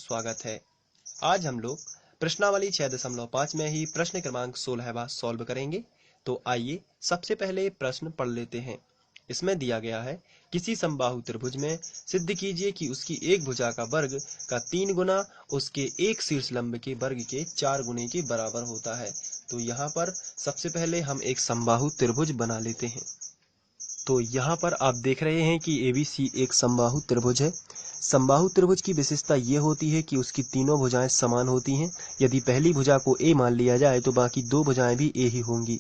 स्वागत है। आज हम लोग प्रश्नावली 6.5 में ही प्रश्न क्रमांक 16वां सॉल्व करेंगे। तो आइए सबसे पहले प्रश्न पढ़ लेते हैं। इसमें दिया गया है, किसी समबाहु त्रिभुज में सिद्ध कीजिए कि उसकी एक भुजा का वर्ग का 3 गुना उसके एक शीर्ष लंब के वर्ग के 4 गुने के बराबर होता है। तो यहाँ पर सबसे पहले हम एक समबाहु त्रिभुज बना लेते हैं। तो यहाँ पर आप देख रहे हैं कि ABC एक समबाहु त्रिभुज है। समबाहु त्रिभुज की विशेषता ये होती है कि उसकी तीनों भुजाएं समान होती हैं। यदि पहली भुजा को A मान लिया जाए तो बाकी दो भुजाएं भी A ही होंगी।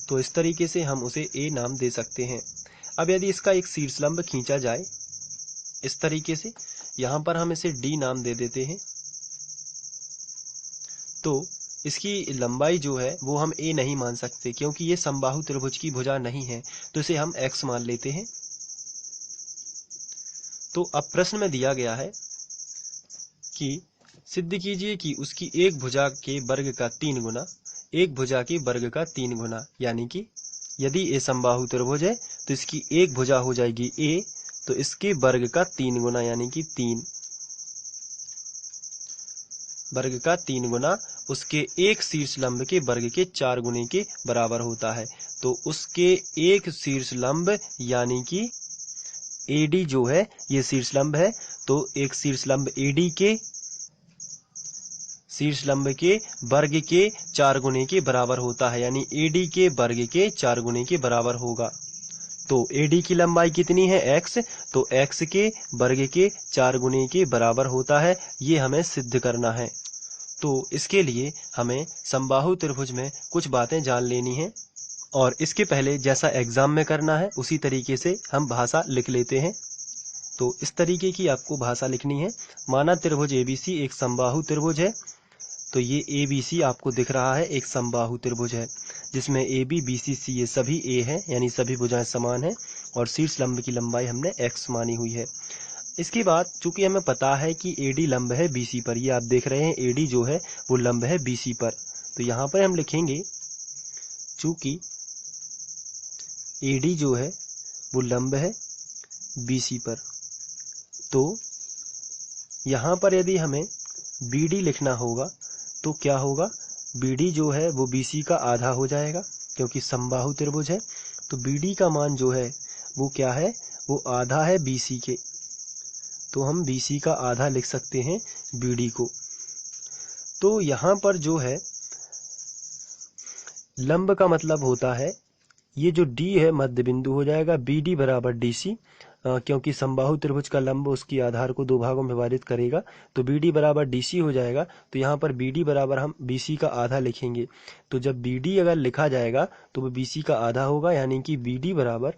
तो इस तरीके से हम उसे A नाम दे सकते हैं। अब यदि इसका एक शीर्षलंब खींचा जाए इस तरीके से, यहाँ पर हम इसे D नाम दे देते हैं। तो इसकी लंबाई जो है वो हम A नहीं मान सकते, क्योंकि ये समबाहु त्रिभुज की भुजा नहीं है, तो इसे हम X मान लेते हैं। तो अब प्रश्न में दिया गया है कि सिद्ध कीजिए कि उसकी एक भुजा के वर्ग का 3 गुना एक भुजा के वर्ग का 3 गुना, यानी कि यदि A समबाहु त्रिभुज है तो इसकी एक भुजा हो जाएगी A, तो इसके वर्ग का 3 गुना यानी कि 3 वर्ग का 3 गुना उसके एक शीर्ष लंब के वर्ग के 4 गुने के बराबर होता है। तो उसके एक शीर्ष लंब यानी कि AD जो है ये शीर्ष लंब है, तो एक शीर्ष लंब AD के शीर्ष लंब के वर्ग के 4 गुने के बराबर होता है, यानी AD के वर्ग के 4 गुने के बराबर होगा। तो AD की लंबाई कितनी है X, तो X के वर्ग के 4 गुने के बराबर होता है। ये हमें सिद्ध करना है। तो इसके लिए हमें समबाहु त्रिभुज में कुछ बातें जान लेनी है, और इसके पहले जैसा एग्जाम में करना है उसी तरीके से हम भाषा लिख लेते हैं। तो इस तरीके की आपको भाषा लिखनी है। माना त्रिभुज ABC एक समबाहु त्रिभुज है, तो ये ABC आपको दिख रहा है एक समबाहु त्रिभुज है, जिसमें AB BC C ये सभी A है, यानी सभी भुजाएं समान हैं, और शीर्ष लंब की लंबाई हमने X मानी हुई है। इसके बाद चूंकि हमें पता है कि AD लंब है BC पर, ये आप देख रहे हैं AD जो है वो लंब है BC पर, तो यहाँ पर हम लिखेंगे चूंकि AD जो है वो लंब है BC पर, तो यहाँ पर यदि हमें BD लिखना होगा तो क्या होगा, BD जो है वो BC का आधा हो जाएगा, क्योंकि समबाहु त्रिभुज है। तो BD का मान जो है वो क्या है, वो आधा है BC के, तो हम BC का आधा लिख सकते हैं BD को। तो यहाँ पर जो है लंब का मतलब होता है, ये जो D है मध्य बिंदु हो जाएगा, BD बराबर DC, क्योंकि समबाहु त्रिभुज का लंब उसकी आधार को दो भागों में विभाजित करेगा, तो BD बराबर DC हो जाएगा। तो यहाँ पर BD बराबर हम BC का आधा लिखेंगे। तो जब BD अगर लिखा जाएगा तो वो BC का आधा होगा, यानी कि BD बराबर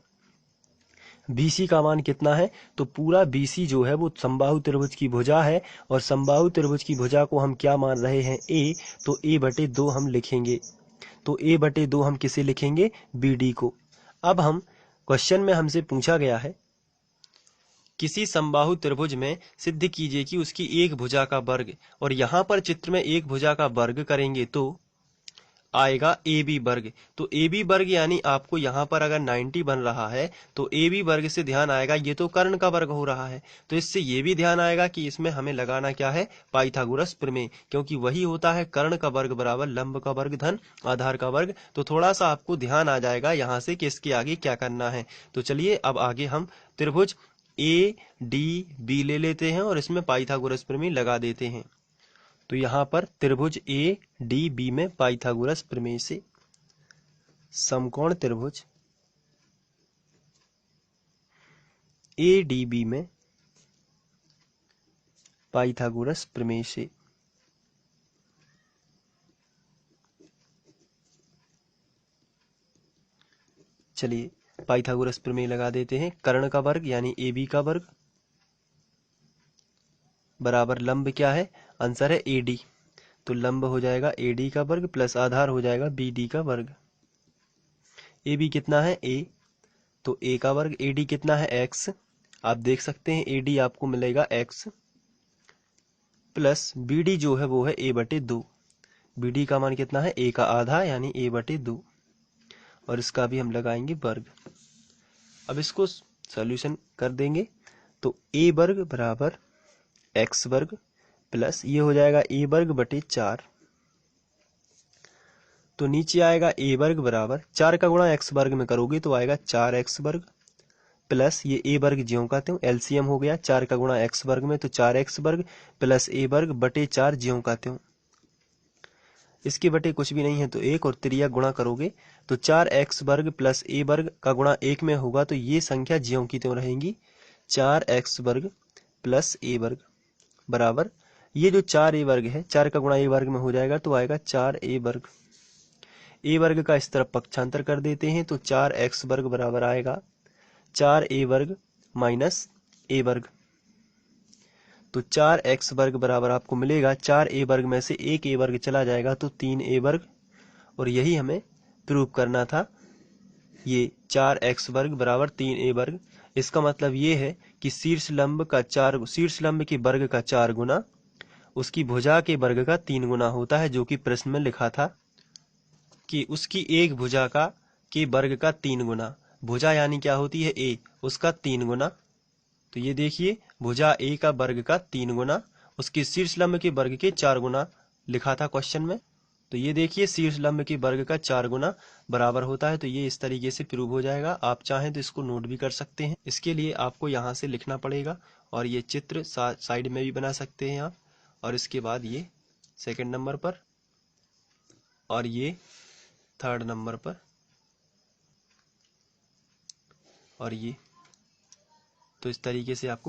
BC का मान कितना है, तो पूरा BC जो है वो समबाहु त्रिभुज की भुजा है, और समबाहु त्रिभुज की भुजा को हम क्या मान रहे हैं A, तो A/2 हम लिखेंगे। तो A/2 हम किसे लिखेंगे, BD को। अब हम क्वेश्चन में हमसे पूछा गया है, किसी समबाहु त्रिभुज में सिद्ध कीजिए कि उसकी एक भुजा का वर्ग, और यहाँ पर चित्र में एक भुजा का वर्ग करेंगे तो आएगा AB वर्ग। तो AB वर्ग यानी आपको यहाँ पर अगर 90 बन रहा है तो AB वर्ग से ध्यान आएगा ये तो कर्ण का वर्ग हो रहा है, तो इससे ये भी ध्यान आएगा कि इसमें हमें लगाना क्या है, पाइथागोरस प्रमेय, क्योंकि वही होता है कर्ण का वर्ग बराबर लंब का वर्ग धन आधार का वर्ग। तो थोड़ा सा आपको ध्यान आ जाएगा यहाँ से कि इसके आगे क्या करना है। तो चलिए अब आगे हम त्रिभुज ADB ले लेते हैं और इसमें पाइथागोरस प्रमेय लगा देते हैं। तो यहाँ पर त्रिभुज ADB में पाइथागोरस प्रमेय से समकोण त्रिभुज ADB में पाइथागोरस प्रमेय से चलिए पाइथागोरस प्रमेय लगा देते हैं। कर्ण का वर्ग यानी AB का वर्ग बराबर लंब क्या है, आंसर है AD, तो लंब हो जाएगा AD का वर्ग प्लस आधार हो जाएगा BD का वर्ग। AB कितना है A, तो A का वर्ग, AD कितना है X, आप देख सकते हैं AD आपको मिलेगा X, प्लस BD जो है वो है A/2। BD का मान कितना है, A का आधा यानी A/2, और इसका भी हम लगाएंगे वर्ग। अब इसको सॉल्यूशन कर देंगे, तो A वर्ग बराबर एक्स वर्ग प्लस ये हो जाएगा ए वर्ग बटे 4। तो नीचे आएगा ए वर्ग बराबर 4 का गुणा एक्स वर्ग में करोगे तो आएगा 4x वर्ग प्लस ये ए वर्ग ज्यों का त्यों एलसीएम हो गया 4 का गुणा एक्स वर्ग में तो 4x वर्ग प्लस ए वर्ग बटे 4 ज्यों का त्यों। इसके बटे कुछ भी नहीं है तो 1 और त्रिया गुणा करोगे तो 4x वर्ग प्लस ए वर्ग का गुणा 1 में होगा तो ये संख्या ज्यों की त्यों रहेंगी 4x वर्ग प्लस ए वर्ग बराबर ये जो 4a वर्ग है 4 का गुणा ए वर्ग में हो जाएगा तो आएगा 4a वर्ग। ए वर्ग का इस तरफ पक्षांतर कर देते हैं तो 4x वर्ग बराबर आएगा 4a वर्ग माइनस ए वर्ग। तो 4x वर्ग बराबर आपको मिलेगा 4a वर्ग में से एक a वर्ग चला जाएगा तो 3a वर्ग। और यही हमें प्रूव करना था, ये 4x वर्ग बराबर 3a वर्ग। इसका मतलब ये है कि शीर्ष लंब के वर्ग का 4 गुना उसकी भुजा के वर्ग का 3 गुना होता है, जो कि प्रश्न में लिखा था कि उसकी एक भुजा के वर्ग का 3 गुना। भुजा यानी क्या होती है a, उसका 3 गुना। तो ये देखिए भुजा a का वर्ग का 3 गुना उसके शीर्ष लंब के वर्ग के 4 गुना लिखा था क्वेश्चन में। तो ये देखिए शीर्ष लंब के वर्ग का 4 गुना बराबर होता है। तो ये इस तरीके से प्रूव हो जाएगा। आप चाहें तो इसको नोट भी कर सकते हैं। इसके लिए आपको यहाँ से लिखना पड़ेगा और ये चित्र साइड में भी बना सकते हैं आप। और इसके बाद ये सेकंड नंबर पर और ये थर्ड नंबर पर और ये, तो इस तरीके से आपको